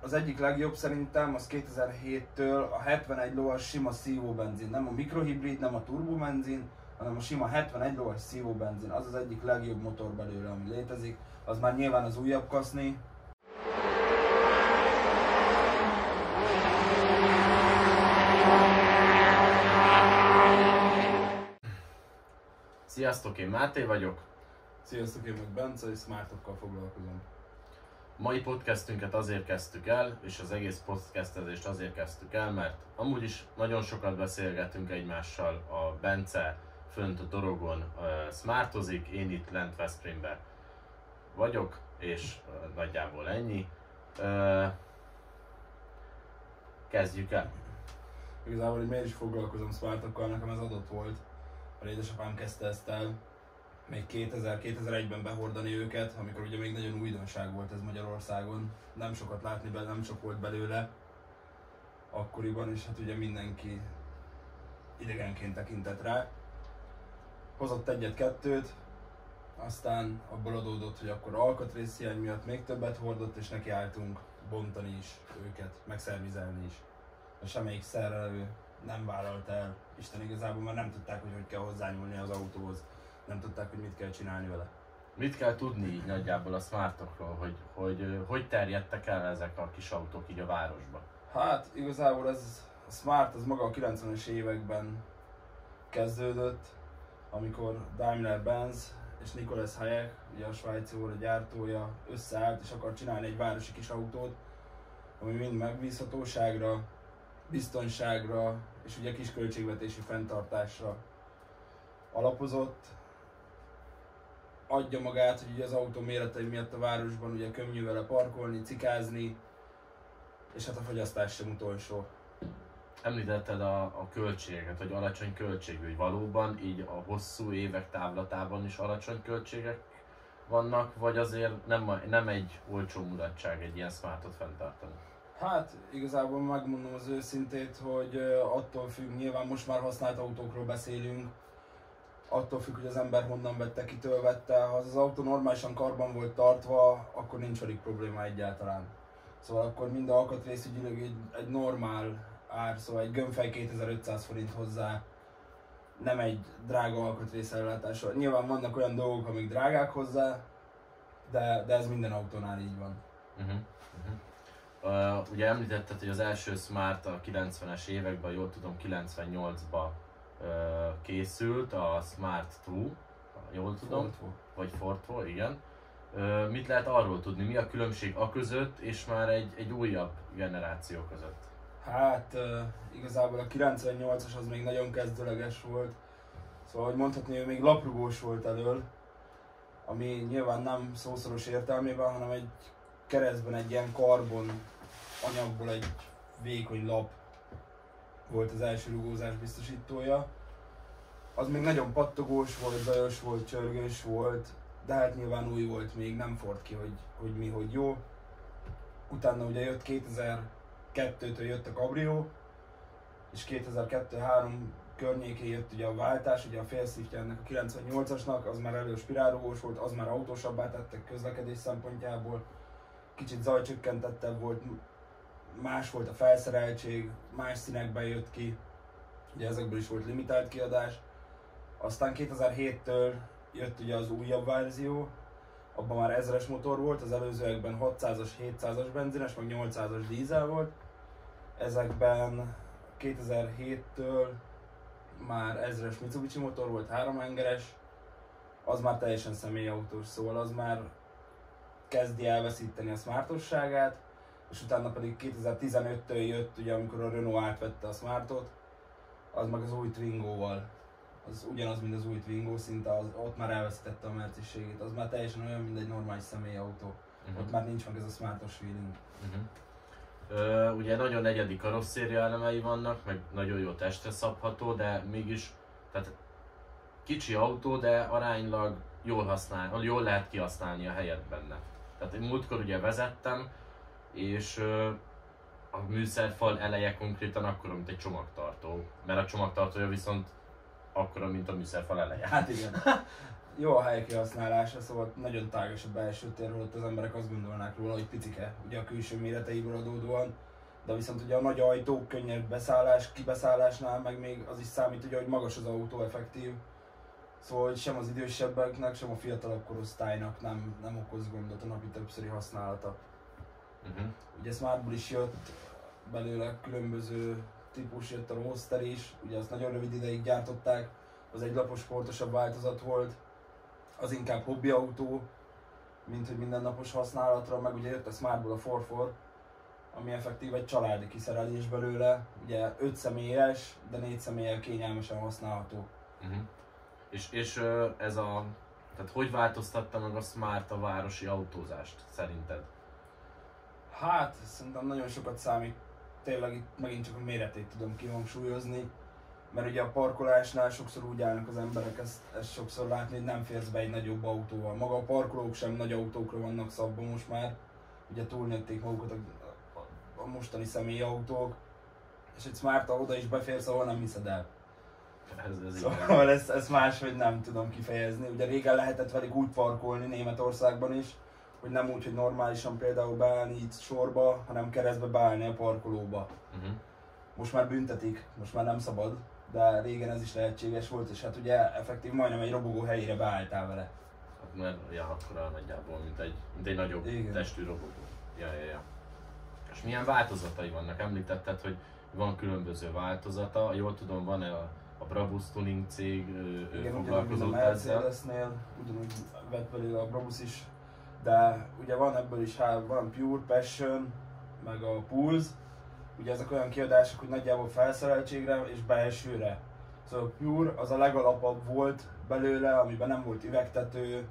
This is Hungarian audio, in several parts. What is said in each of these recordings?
az egyik legjobb szerintem az 2007-től a 71 lovas sima szívóbenzin. Nem a mikrohibrid, nem a turbobenzin, hanem a sima 71 lovas szívóbenzin. Az az egyik legjobb motor belőle, ami létezik. Az már nyilván az újabb kaszni. Sziasztok, én Máté vagyok. Sziasztok, én meg Bence, és Smartokkal foglalkozom. Mai podcastünket azért kezdtük el, és az egész podcastezést azért kezdtük el, mert amúgy is nagyon sokat beszélgetünk egymással. A Bence fönt a Dorogon smartozik, én itt lent Veszprémben vagyok, és nagyjából ennyi. Kezdjük el. Igazából, hogy miért is foglalkozom Smartokkal, nekem ez adott volt. A édesapám kezdte ezt el még 2000-2001-ben behordani őket, amikor ugye még nagyon újdonság volt ez Magyarországon. Nem sokat látni belőle, nem sok volt belőle akkoriban, és hát ugye mindenki idegenként tekintett rá. Hozott egyet-kettőt, aztán abból adódott, hogy akkor alkatrészhiány miatt még többet hordott, és nekiálltunk bontani is őket, meg szervizelni is. És semmelyik szerelő nem vállalta el. Isten igazából már nem tudták, hogy kell hozzányúlni az autóhoz. Nem tudták, hogy mit kell csinálni vele. Mit kell tudni így nagyjából a Smartokról, hogy terjedtek el ezek a kis autók így a városba? Hát igazából ez a Smart az maga a 90-es években kezdődött, amikor Daimler-Benz és Nicolas Hayek, ugye a svájci volt a gyártója, összeállt és akar csinálni egy városi kis autót, ami mind megbízhatóságra, biztonságra és ugye kis költségvetési fenntartásra alapozott. Adja magát, hogy ugye az autó méretei miatt a városban ugye könnyű vele parkolni, cikázni, és hát a fogyasztás sem utolsó. Említetted a költségeket, hogy alacsony költségű, hogy valóban így a hosszú évek távlatában is alacsony költségek vannak, vagy azért nem egy olcsó mulatság egy ilyen Smartot fenntartani? Hát igazából megmondom az őszintét, hogy attól függ, nyilván most már használt autókról beszélünk, attól függ, hogy az ember honnan vette, kitől vette. Ha az autó normálisan karban volt tartva, akkor nincs velük probléma egyáltalán. Szóval akkor mind alkatrészügyileg egy normál ár, szóval egy gömbfej 2500 forint hozzá, nem egy drága alkatrészellátásra. Nyilván vannak olyan dolgok, amik drágák hozzá, de ez minden autónál így van. Ugye említetted, hogy az első Smart a 90-es években, jól tudom 98-ban készült, a Smart 2, jól tudom? Fortwo. Vagy Fortwo, igen. Mit lehet arról tudni, mi a különbség a között és már egy újabb generáció között? Hát igazából a 98-as az még nagyon kezdőleges volt, szóval hogy mondhatni, ő még laprugós volt elől, ami nyilván nem szószoros értelmében, hanem egy keresztben egy ilyen karbon anyagból egy vékony lap volt az első rugózás biztosítója. Az még nagyon pattogós volt, zajos volt, csörgős volt, de hát nyilván új volt még, nem ford ki, hogy mi, hogy jó. Utána ugye jött 2002-től jött a Cabrio, és 2002-3 környékén jött ugye a váltás, ugye a félsziftje ennek a 98-asnak, az már elő spirálrugós volt, az már autósabbá tettek közlekedés szempontjából. Kicsit zajcsökkentettebb volt, más volt a felszereltség, más színekben jött ki, ugye ezekből is volt limitált kiadás. Aztán 2007-től jött ugye az újabb verzió, abban már 1000-es motor volt, az előzőekben 600-as, 700-as benzines, meg 800-as dízel volt. Ezekben 2007-től már 1000-es Mitsubishi motor volt, 3 hengeres, az már teljesen személyautós, szóval az már kezdi elveszíteni a smartosságát, és utána pedig 2015-től jött, ugye, amikor a Renault átvette a Smartot, az meg az új Twingo-val. Az ugyanaz, mint az új Twingo, szinte ott már elveszítette a merciségét, az már teljesen olyan, mint egy normális személyautó. Ott már nincs meg ez a smartos feeling. Ugye nagyon egyedi karosszéria elemei vannak, meg nagyon jó testre szabható, de mégis tehát kicsi autó, de aránylag jól lehet kihasználni a helyet benne. Tehát én múltkor ugye vezettem, és a műszerfal eleje konkrétan akkora, mint egy csomagtartó, mert a csomagtartója viszont akkora, mint a műszerfal eleje. Hát igen. jó a hely kihasználása, szóval nagyon tágas a belső tér, holott az emberek azt gondolnák róla, hogy picike, ugye a külső méreteiből adódóan. De viszont ugye a nagy ajtók, könnyebb beszállás, kibeszállásnál meg még az is számít, ugye, hogy magas az autó effektív. Szóval hogy sem az idősebbeknek, sem a fiatalabb korosztálynak nem okoz gondot a napi többszöri használata. Ugye Smartból is jött belőle különböző típus, jött a Roadster is, ugye azt nagyon rövid ideig gyártották, az egy lapos sportosabb változat volt, az inkább hobbiautó, mint hogy mindennapos használatra, meg ugye jött a Smartból a 4x4, ami effektív egy családi kiszerelés belőle, ugye 5 személyes, de 4 személlyel kényelmesen használható. És ez a... Tehát hogy változtatta meg a Smart a városi autózást szerinted? Hát, szerintem nagyon sokat számít, tényleg itt megint csak a méretét tudom kihangsúlyozni, mert ugye a parkolásnál sokszor úgy állnak az emberek, ezt sokszor látni, hogy nem férsz be egy nagyobb autóval. Maga a parkolók sem nagy autókra vannak szabva most már, ugye túlnőtték magukat a mostani személyautók, és egy Smart-tal oda is beférsz, ahol nem hiszed el. Szóval ezt máshogy nem tudom kifejezni. Ugye régen lehetett velük úgy parkolni Németországban is, hogy nem úgy, hogy normálisan például beállni itt sorba, hanem keresztbe beállni a parkolóba. Most már büntetik, most már nem szabad, de régen ez is lehetséges volt, és hát ugye effektív majdnem egy robogó helyére beálltál vele. Hát mert akkora nagyjából, mint egy nagyobb testű robogó. Ja. És milyen változatai vannak? Említetted, hogy van különböző változata, jól tudom, van a Brabus Tuning cég foglalkozott ezzel. Igen, a Mercedesnél ugyanúgy vett belőle a Brabus is, de ugye van ebből is, van Pure, Passion, meg a Pulse. Ugye ezek olyan kiadások, hogy nagyjából felszereltségre és belsőre. Szóval a Pure az a legalapabb volt belőle, amiben nem volt üvegtető,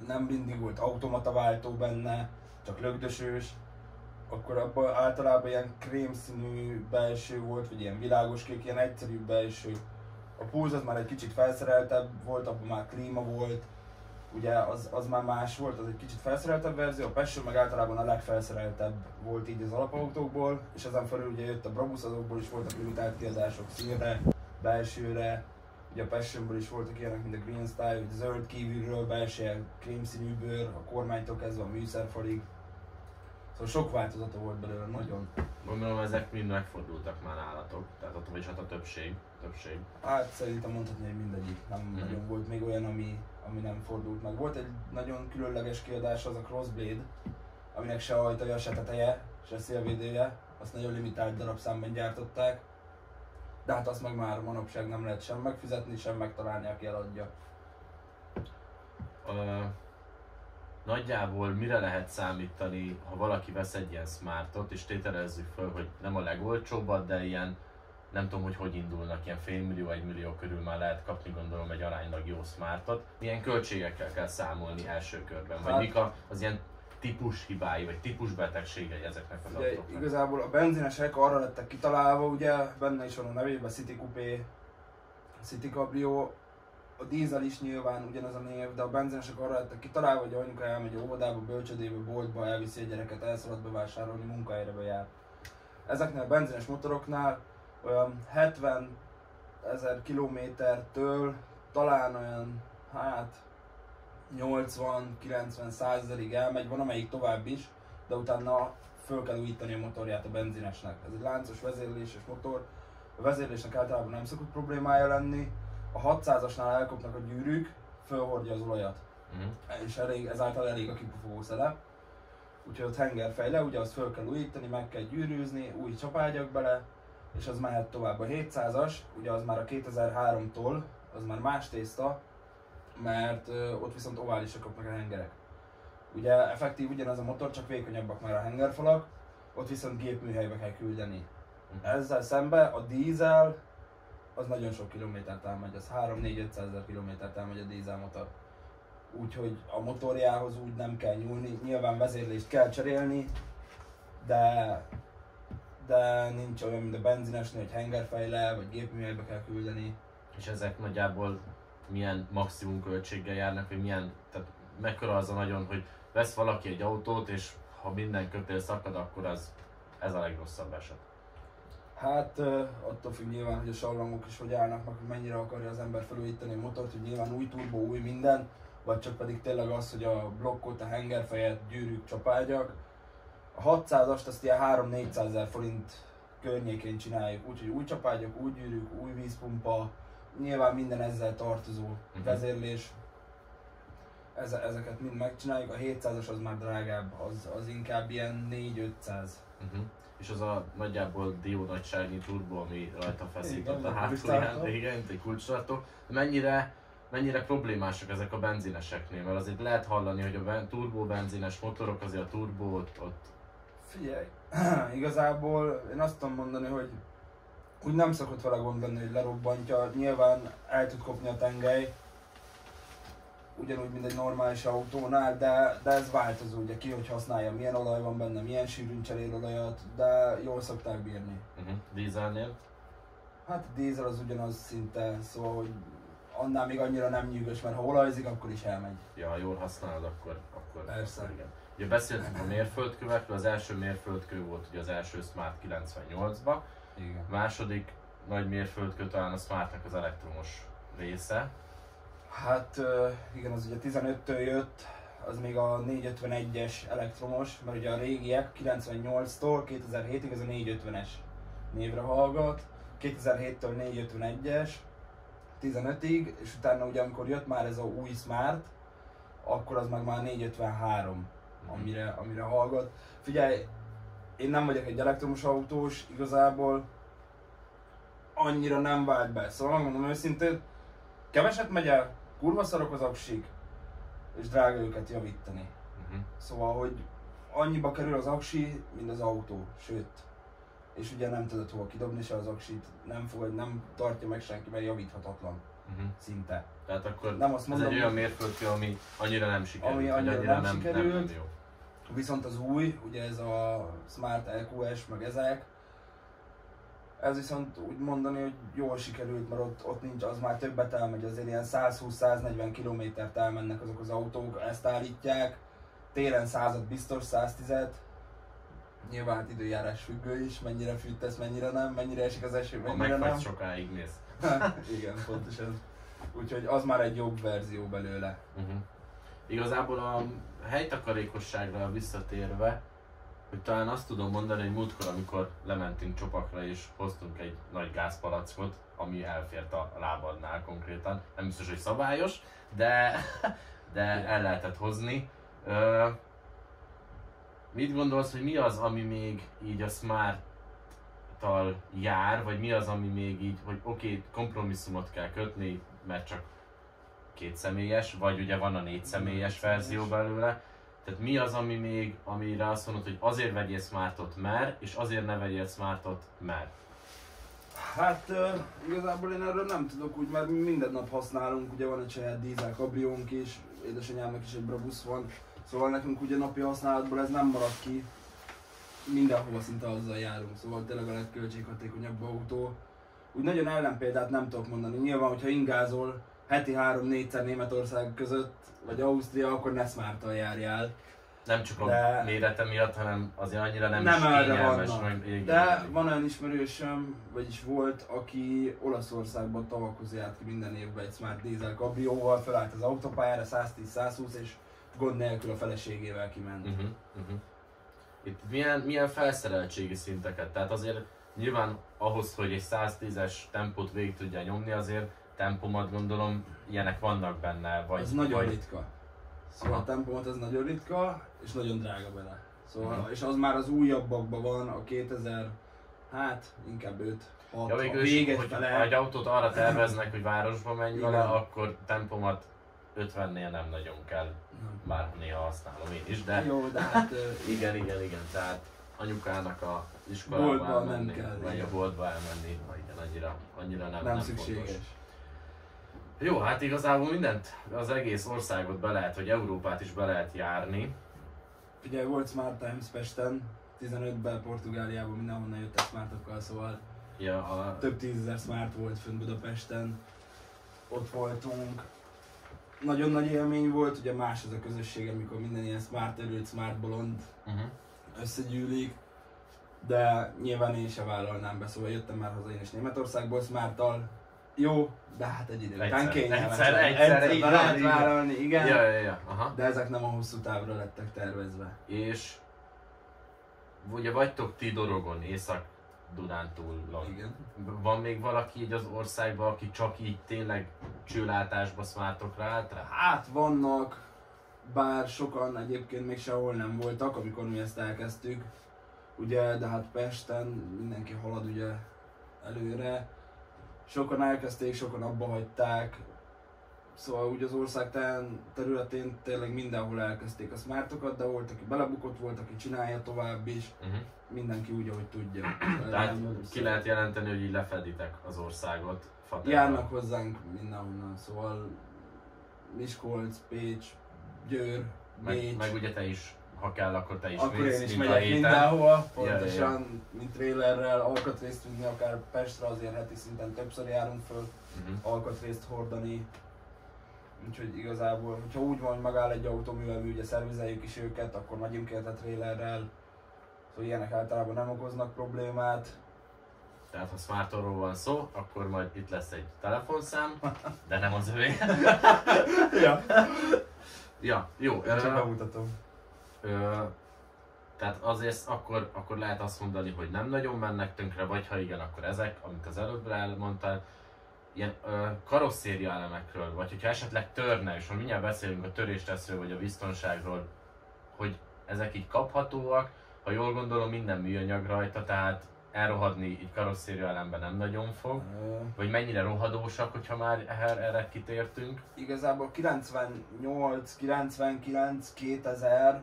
nem mindig volt automata váltó benne, csak lögdösős. Akkor abban általában ilyen krémszínű belső volt, vagy ilyen világoskék, ilyen egyszerű belső. A Pulse az már egy kicsit felszereltebb volt, abban már klíma volt. Ugye az már más volt, az egy kicsit felszereltebb verzió, a Passion meg általában a legfelszereltebb volt így az alapautókból, és ezen felül ugye jött a Brabus, azokból is voltak limitált kiadások színre, belsőre, ugye a Passionból is voltak ilyenek, mint a Green Style, vagy zöld kívülről, belső krémszínű bőr, a kormánytól kezdve a műszerfalig. Szóval sok változata volt belőle, nagyon. Gondolom ezek mind megfordultak már nálatok, tehát ott vagyis hát a többség. Hát szerintem mondhatni, hogy mindegyik, nem nagyon volt még olyan, ami nem fordult meg. Volt egy nagyon különleges kiadás, az a Crossblade, aminek se ajtaja, se teteje, se szélvédője, azt nagyon limitált darabszámban gyártották. De hát azt meg már manapság nem lehet sem megfizetni, sem megtalálni, aki eladja. Nagyjából mire lehet számítani, ha valaki vesz egy ilyen Smartot, és tételezzük föl, hogy nem a legolcsóbbat, de ilyen, nem tudom, hogy indulnak, ilyen félmillió, 1 millió körül már lehet kapni, gondolom, egy aránylag jó Smartot. Milyen költségekkel kell számolni első körben, vagy mik az ilyen típus hibái, vagy típus betegségei ezeknek az autóknak? Igazából a benzinesek arra lettek kitalálva, ugye benne is van a nevében City Coupé, City Cabrio. A dízel is nyilván ugyanaz a név, de a benzinesek arra lettek kitalálva, hogy anyuka elmegy a óvodába, bölcsödébe, boltba, elviszi a gyereket, elszalad bevásárolni, munkahelyre bejár. Ezeknél a benzines motoroknál olyan 70 000 kilométertől talán olyan 80-90-100 elmegy, van amelyik tovább is, de utána föl kell újítani a motorját a benzinesnek. Ez egy láncos vezérléses motor, a vezérlésnek általában nem szokott problémája lenni. A 600-asnál elkopnak a gyűrűk, fölhordja az olajat, és ezáltal elég a kipufogó szelep. Úgyhogy ott hengerfej le, ugye azt föl kell újítani, meg kell gyűrűzni, új csapágyak bele, és az mehet tovább. A 700-as, ugye az már a 2003-tól, az már más tészta, mert ott viszont oválisak kapnak a hengerek. Ugye effektív ugyanaz a motor, csak vékonyabbak már a hengerfalak, ott viszont gépműhelybe kell küldeni. Ezzel szemben a dízel, az nagyon sok kilométert elmegy, az 3-4-500 000 kilométert elmegy a dízelmotor. Úgyhogy a motorjához úgy nem kell nyúlni, nyilván vezérlést kell cserélni, de nincs olyan, mint a benzinesnél, hogy hengerfej le, vagy gépműhelybe kell küldeni. És ezek nagyjából milyen maximum költséggel járnak, vagy milyen, tehát mekkora az a nagyon, hogy vesz valaki egy autót, és ha minden kötél szakad, akkor ez a legrosszabb eset? Hát attól függ nyilván, hogy a sallangok is hogy állnak, meg hogy mennyire akarja az ember felújítani a motort, hogy nyilván új turbó, új minden, vagy csak pedig tényleg az, hogy a blokkot, a hengerfejet, gyűrűk, csapágyak. A 600-ast azt ilyen 3-400 ezer forint környékén csináljuk, úgyhogy új csapágyak, új gyűrűk, új vízpumpa, nyilván minden ezzel tartozó vezérlés. Ezeket mind megcsináljuk, a 700-as az már drágább, az inkább ilyen 4-500. És az a nagyjából dió nagyságnyi turbo, ami rajta feszított a hátulján, igen, egy kulcstartó. Mennyire problémásak ezek a benzineseknél? Mert azért lehet hallani, hogy a turbó benzines motorok, azért a turbó ott... Figyelj, igazából én azt tudom mondani, hogy úgy nem szokott vele gond lenni, hogy lerobbantja. Nyilván el tud kopni a tengely, ugyanúgy, mint egy normális autónál, de ez változó, ugye ki, hogy használja, milyen olaj van benne, milyen sűrűn cserél olajat, de jól szokták bírni. Dízelnél? Hát a dízel az ugyanaz szinte, szóval, hogy annál még annyira nem nyűgös, mert ha olajzik, akkor is elmegy. Ja, ha jól használod, akkor persze. Akkor igen. Ugye beszéltünk a mérföldkövekről, az első mérföldkő volt ugye az első Smart 98-ba. Igen. A második nagy mérföldkő talán a Smartnak az elektromos része. Hát igen, az ugye 15-től jött, az még a 451-es elektromos, mert ugye a régiek 98-tól 2007-ig ez a 450-es névre hallgat, 2007-től 451-es, 15-ig, és utána ugye amikor jött már ez a új Smart, akkor az meg már 453, amire hallgat. Figyelj, én nem vagyok egy elektromos autós, igazából annyira nem vált be, szóval megmondom őszintén, keveset megy el, kurva szarok az aksik, és drága őket javítani. Szóval, hogy annyiba kerül az aksi, mint az autó, sőt. És ugye nem tudod hova kidobni se az aksit, nem tartja meg senki, mert javíthatatlan. Szinte. Tehát akkor nem azt mondom, ez egy olyan mérföldkő, ami annyira nem sikerült, ami annyira nem sikerült. Nem jó. Viszont az új, ugye ez a Smart EQS, meg ezek, ez viszont úgy mondani, hogy jól sikerült, mert ott nincs, az már többet elmegy, azért ilyen 120-140 kilométert elmennek azok az autók, ezt állítják, télen 100-at biztos, 110-et, nyilván hát időjárás függő is, mennyire fűtesz, mennyire nem, mennyire esik az eső, mennyire nem. Megfagy sokáig mész. Igen, pontosan. Úgyhogy az már egy jobb verzió belőle. Igazából a helytakarékosságra visszatérve, hogy talán azt tudom mondani, hogy múltkor, amikor lementünk Csopakra és hoztunk egy nagy gázpalackot, ami elfért a lábadnál konkrétan. Nem biztos, hogy szabályos, de el lehetett hozni. Mit gondolsz, hogy mi az, ami még így a Smart-tal jár, vagy mi az, ami még így, hogy oké, kompromisszumot kell kötni, mert csak 2 személyes, vagy ugye van a 4 személyes verzió belőle. Tehát mi az, ami még, amire azt mondod, hogy azért vegyél Smartot és azért ne vegyél Smartot Hát igazából én erről nem tudok úgy, mert mi minden nap használunk, ugye van egy saját dízel kabriónk is, édesanyámnak is egy Brabus van, szóval nekünk ugye napi használatból ez nem marad ki, mindenhova szinte azzal járunk, szóval tényleg a legköltséghatékonyabb autó. Úgy nagyon ellenpéldát nem tudok mondani, nyilván, hogyha ingázol heti 3-4-szer Németország között, vagy Ausztria, akkor ne Smarttal járjál. Nem csak a mérete miatt, hanem azért annyira nem is kényelmes. De van van olyan ismerősöm, vagyis volt, aki Olaszországban tavakhoz járt ki minden évben egy Smart dízel kabrióval, felállt az autópályára 110-120 és gond nélkül a feleségével kiment. Itt milyen felszereltségi szinteket? Tehát azért nyilván ahhoz, hogy egy 110-es tempót végig tudja nyomni, azért tempomat gondolom ilyenek vannak benne, vagy... Ez nagyon ritka. Szóval a tempomat ez nagyon ritka, és nagyon drága bele. Szóval, és az már az újabbakban van, a 2000, hát inkább 5, 6, ja, végül ha egy autót arra terveznek, hogy városba menj vele, akkor tempomat 50-nél nem nagyon kell. Bár néha használom én is, de... Jó, de hát... igen, tehát anyukának a iskolába elmenni, vagy a boltba elmenni, igen, annyira nem szükséges. Fontos. Jó, hát igazából mindent, az egész országot be lehet, vagy Európát is be lehet járni. Figyelj, volt Smart Times Pesten, 15-ben Portugáliában mindenhonnan jöttek Smartokkal, szóval több 10 000 Smart volt fönn Budapesten. Ott voltunk. Nagyon nagy élmény volt, ugye más az a közösség, amikor minden ilyen Smart előtt, Smart bolond összegyűlik. de nyilván én sem vállalnám be, szóval jöttem már haza én is Németországból Smarttal. Jó, de hát egy idő után kényelmes. Egyszer, így lehet van, vállalni, igen. Ja. Aha. De ezek nem a hosszú távra lettek tervezve. És ugye vagytok ti Dorogon, Észak-Dunántúlon. Igen. Van még valaki így az országban, aki csak így tényleg csőlátásba Smartokra állt rá? Hát vannak, bár sokan egyébként még sehol nem voltak, amikor mi ezt elkezdtük. Ugye, de hát Pesten mindenki halad ugye előre. Sokan elkezdték, sokan abba hagyták. Szóval úgy az ország területén tényleg mindenhol elkezdték a Smartokat, de volt, aki belebukott, volt, aki csinálja tovább is. Mindenki úgy, ahogy tudja. Tehát ki lehet jelenteni, hogy így lefeditek az országot. Járnak hozzánk mindenhonnan, szóval Miskolc, Pécs, Győr, Bécs. Meg ugye te is, ha kell, akkor te is akkor mész, én is mint a megyek héten. mindenhova, pontosan, Ja. mint trailerrel, alkatrészt vinni, akár Pestre, azért heti szinten többször járunk föl, alkatrészt hordani. Úgyhogy igazából, hogyha úgy van, hogy megáll egy autó, mivel mi ugye szervizeljük is őket, akkor megyünk érte trailerrel. Szóval ilyenek általában nem okoznak problémát. Tehát ha Smartról van szó, akkor majd itt lesz egy telefonszám, de nem az övé. Ja. Ja, jó. Én csak bemutatom. Tehát azért akkor lehet azt mondani, hogy nem nagyon mennek tönkre, vagy ha igen, akkor ezek, amit az előbb elmondtál, ilyen karosszéria elemekről, vagy hogyha esetleg törne, és ha mindjárt beszélünk a törésteszről, vagy a biztonságról, hogy ezek így kaphatóak, ha jól gondolom, minden műanyag rajta, tehát elrohadni így karosszéria elemben nem nagyon fog, vagy mennyire rohadósak, hogyha már erre kitértünk. Igazából 98, 99, 2000,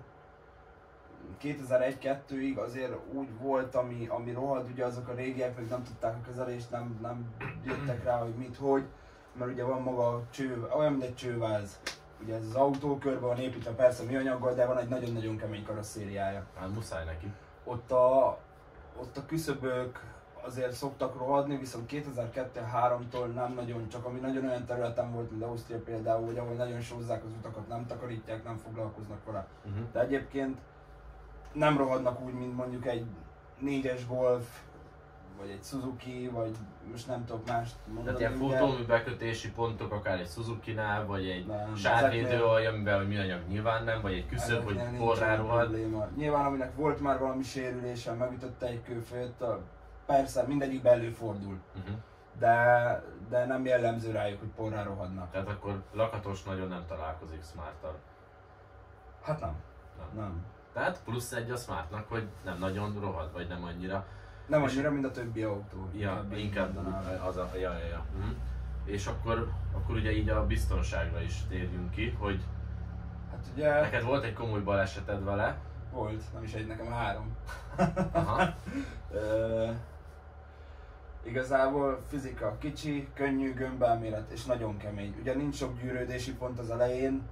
2001-2-ig azért úgy volt, ami rohad, ugye azok a régiek még nem tudták a kezelést, nem jöttek rá, hogy mit, hogy, mert ugye van maga a cső, olyan mint egy csőváz. Ugye ez az autó körbe van építve persze műanyaggal, de van egy nagyon-nagyon kemény karosszériája. Hát muszáj neki. Ott a küszöbök azért szoktak rohadni, viszont 2002-3-tól nem nagyon, csak ami nagyon olyan területen volt, mint Ausztria például, hogy ahol nagyon sózzák az utakat, nem takarítják, nem foglalkoznak vele. De egyébként nem rohadnak úgy, mint mondjuk egy 4-es Golf, vagy egy Suzuki, vagy most nem tudok mást mondani. Tehát ilyen futómű bekötési pontok, akár egy Suzuki-nál, vagy egy Nem, sávvédőalja, amivel hogy műanyag nyilván nem, vagy egy küszöb, hogy porrá rohad. Nyilván aminek volt már valami sérülése, megütötte egy kőfőt, persze mindegyikben előfordul. De nem jellemző rájuk, hogy porrá rohadnak. Tehát akkor lakatos nagyon nem találkozik Smarttal. Hát nem. Tehát plusz egy a Smartnak, hogy nem nagyon rohad, vagy nem annyira. Nem annyira, mint a többi autó. Ja, inkább az a... Ja. És akkor ugye így a biztonságra is térjünk ki, hogy hát ugye... neked volt egy komoly baleseted vele. Volt, nem is egy, nekem 3. Aha. Igazából fizika kicsi, könnyű gömbelméret és nagyon kemény. Ugye nincs sok gyűrődési pont az elején,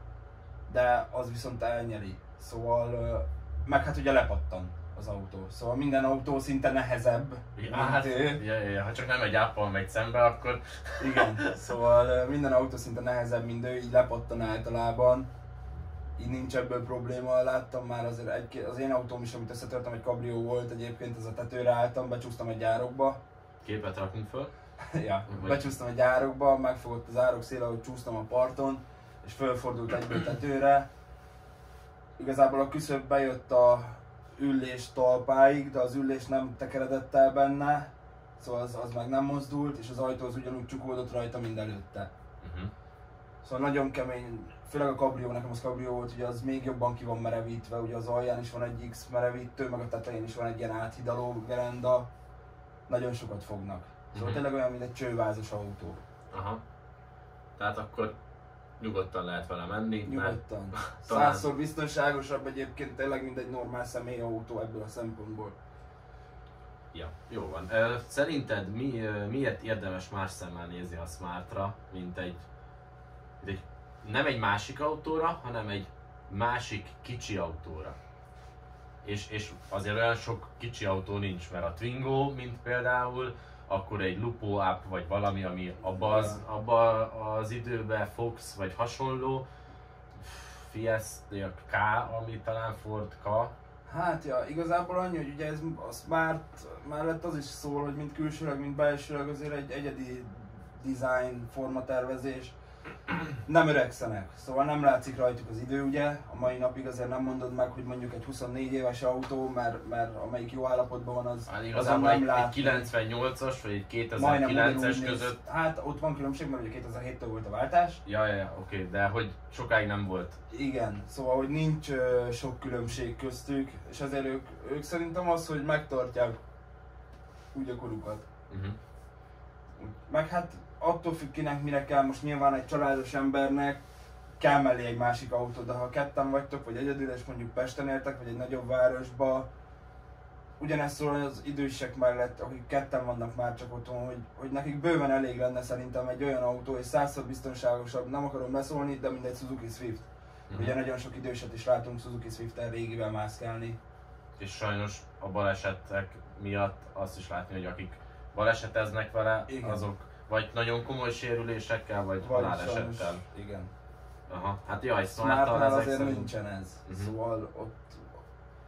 de az viszont elnyeli. Szóval, meg hát ugye lepattan az autó. Szóval minden autó szinte nehezebb, mint ő. Ja, ha csak nem egy áppal megy szembe, akkor... Igen, szóval minden autó szinte nehezebb, mint ő, így lepattan általában. Így nincs ebből probléma, láttam már azért az én autóm is, amit összetörtem, egy kabrió volt egyébként, ez a tetőre álltam, becsúsztam egy árokba. Képet rakunk föl. Ja, becsúsztam egy árokba, megfogott az árok széle, hogy csúsztam a parton, és fölfordult egyből tetőre. Igazából a küszöb bejött a üllés talpáig, de az üllés nem tekeredett el benne, szóval az meg nem mozdult, és az ajtó az ugyanúgy csukódott rajta, mint előtte. Szóval nagyon kemény, főleg a kabrió, nekem az kabrió volt, ugye az még jobban ki van merevítve, ugye az alján is van egy X merevítő, meg a tetején is van egy ilyen áthidaló gerenda. Nagyon sokat fognak. Szóval tényleg olyan, mint egy csővázas autó. Aha. Tehát akkor nyugodtan lehet vele menni. Nyugodtan. Talán... 100-szor biztonságosabb egyébként tényleg, mint egy normál személyautó ebből a szempontból. Ja, jó van. Szerinted miért érdemes más szemmel nézni a Smartra, mint egy nem egy másik autóra, hanem egy másik kicsi autóra? És azért olyan sok kicsi autó nincs, mert a Twingo, mint például, akkor egy Lupo Up vagy valami, ami abba az időben Fox vagy hasonló, Fiesta K, ami talán Ford K. Hát ja, igazából annyi, hogy ugye ez a Smart mellett az is szól, hogy mind külsőleg, mind belsőleg azért egy egyedi design, formatervezés. Nem öregszenek, szóval nem látszik rajtuk az idő, ugye? A mai napig azért nem mondod meg, hogy mondjuk egy 24 éves autó, mert amelyik jó állapotban van, az igazából nem egy látszik. 98-as vagy egy Majdnem 2009-es ugyanúgy között. néz. Hát ott van különbség, mert ugye 2007-től volt a váltás. Ja, oké, de hogy sokáig nem volt. Igen, szóval hogy nincs sok különbség köztük, és ezért ők szerintem az, hogy megtartják úgy a korukat. Meg hát attól függ kinek mire kell, most nyilván egy családos embernek kell mellé egy másik autó, de ha ketten vagytok, vagy egyedül, és mondjuk Pesten éltek, vagy egy nagyobb városba, ugyanezt szól az idősek mellett, akik ketten vannak már csak otthon, hogy nekik bőven elég lenne szerintem egy olyan autó, és 100-szor biztonságosabb, nem akarom beszólni, de mindegy Suzuki Swift. Ugye nagyon sok időset is látunk Suzuki Swift-tel régivel mászkálni. És sajnos a balesetek miatt azt is látni, hogy akik baleseteznek vele, igen, azok vagy nagyon komoly sérülésekkel, vagy halálesettel. Igen. Aha, hát jaj, Smartnál azért szerint nincsen ez. Szóval ott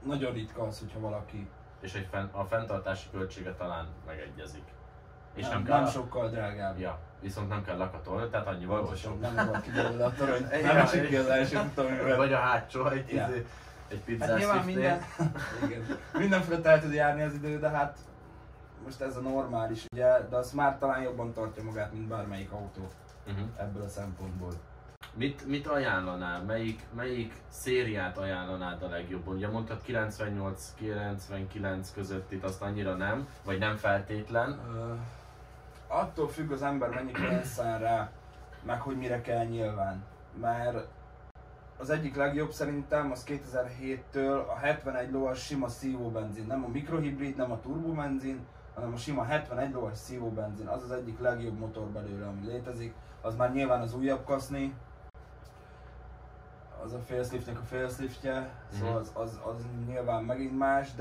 nagyon ritka az, hogyha valaki... És a fenntartási költsége talán megegyezik. És nem sokkal drágább. Ja, viszont nem kell lakatolni, tehát annyival olcsóbb. Nem volt ki belőle a torony. Nem esik ki az első futóművel. Vagy a hátsó, egy pizzás hát nyilván mindenféle el tud járni az idő, de hát most ez a normális, ugye, de a Smart talán jobban tartja magát, mint bármelyik autó ebből a szempontból. Mit ajánlanál? Melyik szériát ajánlanád a legjobban? Ugye mondtad 98-99 között itt azt annyira nem, vagy nem feltétlen? Attól függ az ember mennyi pénzt szán rá, meg hogy mire kell nyilván. Mert az egyik legjobb szerintem az 2007-től a 71 lovas sima szívóbenzin. Nem a mikrohibrid, nem a turbobenzin, hanem a sima 71 lovas szívóbenzin. Az az egyik legjobb motor belőle, ami létezik. Az már nyilván az újabb kaszni. Az a faceliftnek a faceliftje, szóval az nyilván megint más,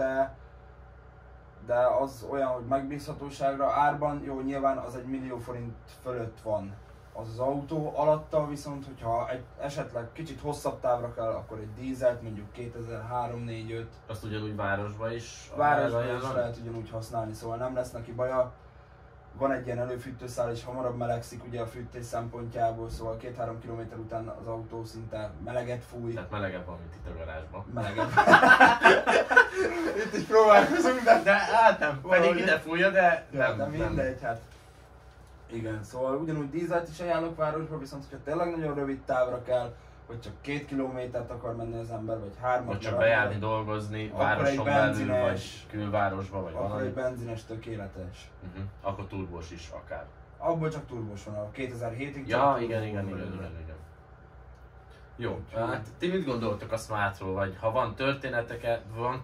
de az olyan, hogy megbízhatóságra, árban, jó, nyilván az 1 millió forint fölött van az autó, alatta viszont, hogyha esetleg kicsit hosszabb távra kell, akkor egy dízelt, mondjuk 2003-4-5. Azt ugyanúgy városba is? Városban is lehet ugyanúgy használni, szóval nem lesz neki baja. Van egy ilyen előfűtőszál, és hamarabb melegszik ugye a fűtés szempontjából, szóval 2-3 km után az autó szinte meleget fúj. Tehát melegebb van, mint itt a garázsban. Melegebb. Itt is próbálkozunk, de hát nem, pedig ide fújja, de nem. De mindegy, hát. Igen, szóval ugyanúgy dízelt is ajánlok városba, viszont hogyha tényleg nagyon rövid távra kell, vagy csak 2 kilométert akar menni az ember, vagy 3-at. Vagy csak bejárni, dolgozni, városon belül, vagy külvárosba, vagy akkor valami. egy benzines tökéletes. Akkor turbós is akár. Abból csak turbós van, a 2007-ig ja, csak igen. Jó, hát ti mit gondoltok a Smartról, vagy ha van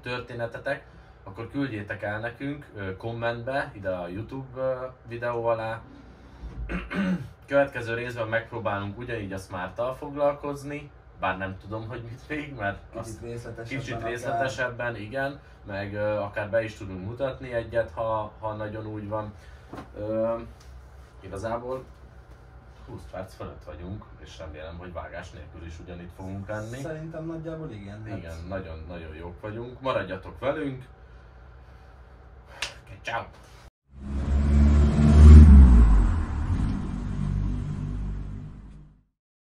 történetetek, akkor küldjétek el nekünk kommentbe, ide a YouTube videó alá. Következő részben megpróbálunk ugyanígy a Smarttal foglalkozni, bár nem tudom, hogy mit még, mert kicsit részletesebben, igen, meg akár be is tudunk mutatni egyet, ha nagyon úgy van. Igazából 20 perc fölött vagyunk, és remélem, hogy vágás nélkül is ugyanitt fogunk lenni. Szerintem nagyjából igen. Igen, nagyon jók vagyunk. Maradjatok velünk. Okay, ciao.